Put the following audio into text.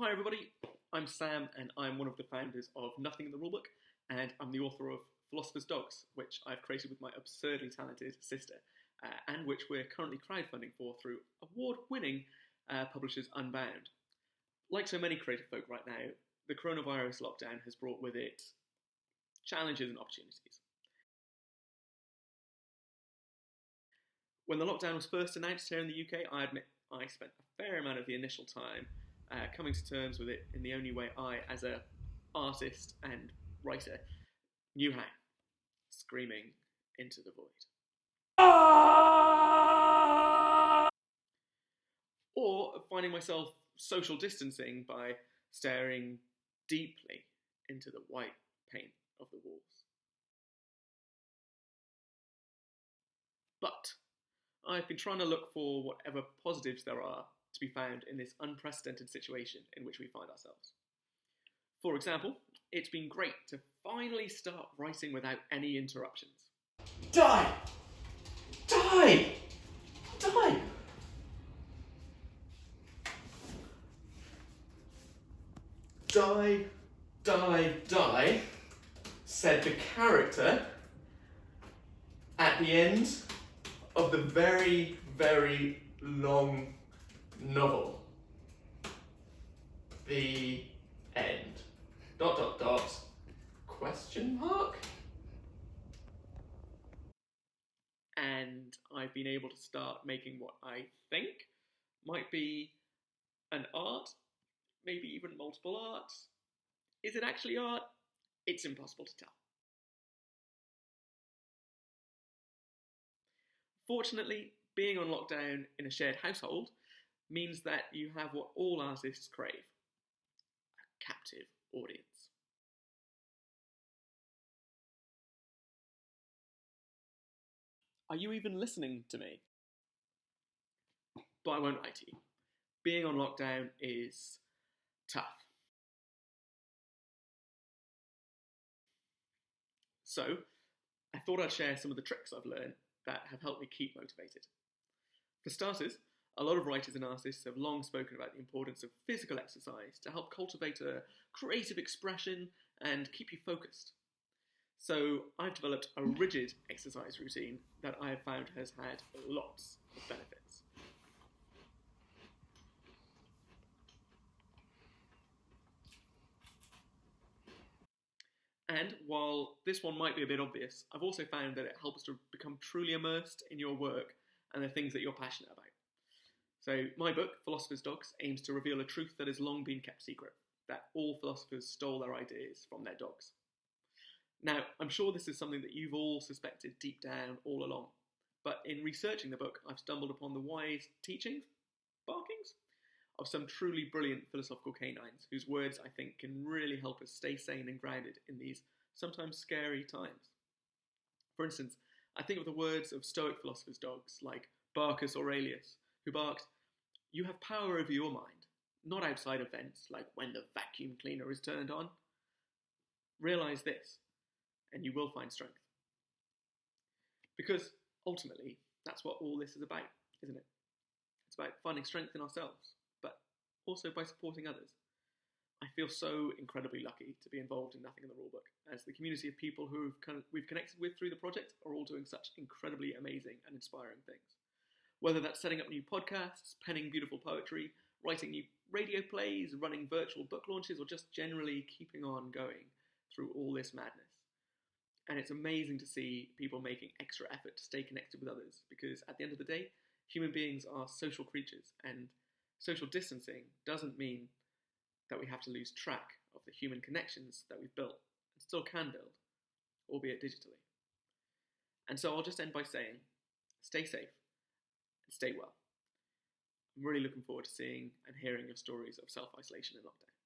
Hi everybody, I'm Sam and I'm one of the founders of Nothing in the Rulebook, and I'm the author of Philosopher's Dogs, which I've created with my absurdly talented sister, and which we're currently crowdfunding for through award-winning publishers Unbound. Like so many creative folk right now, the coronavirus lockdown has brought with it challenges and opportunities. When the lockdown was first announced here in the UK, I admit I spent a fair amount of the initial time coming to terms with it in the only way I, as an artist and writer, knew how, screaming into the void. Or finding myself social distancing by staring deeply into the white paint of the walls. But I've been trying to look for whatever positives there are to be found in this unprecedented situation in which we find ourselves. For example, it's been great to finally start writing without any interruptions. Die! Die! Die! Die, die, die, said the character at the end of the very, very long novel. The end. ... Question mark? And I've been able to start making what I think might be an art, maybe even multiple arts. Is it actually art? It's impossible to tell. Fortunately, being on lockdown in a shared household means that you have what all artists crave: a captive audience. Are you even listening to me? But I won't lie to you. Being on lockdown is tough. So, I thought I'd share some of the tricks I've learned that have helped me keep motivated. For starters, a lot of writers and artists have long spoken about the importance of physical exercise to help cultivate a creative expression and keep you focused. So I've developed a rigid exercise routine that I have found has had lots of benefits. And while this one might be a bit obvious, I've also found that it helps to become truly immersed in your work and the things that you're passionate about. So my book, Philosopher's Dogs, aims to reveal a truth that has long been kept secret, that all philosophers stole their ideas from their dogs. Now, I'm sure this is something that you've all suspected deep down all along, but in researching the book, I've stumbled upon the wise teachings, barkings, of some truly brilliant philosophical canines whose words I think can really help us stay sane and grounded in these sometimes scary times. For instance, I think of the words of Stoic philosophers' dogs like Barcus Aurelius, who barked, "You have power over your mind, not outside events like when the vacuum cleaner is turned on. Realise this, and you will find strength." Because ultimately, that's what all this is about, isn't it? It's about finding strength in ourselves, but also by supporting others. I feel so incredibly lucky to be involved in Nothing in the Rulebook, as the community of people who we've connected with through the project are all doing such incredibly amazing and inspiring things. Whether that's setting up new podcasts, penning beautiful poetry, writing new radio plays, running virtual book launches, or just generally keeping on going through all this madness. And it's amazing to see people making extra effort to stay connected with others, because at the end of the day, human beings are social creatures, and social distancing doesn't mean that we have to lose track of the human connections that we've built and still can build, albeit digitally. And so I'll just end by saying, stay safe and stay well. I'm really looking forward to seeing and hearing your stories of self-isolation in lockdown.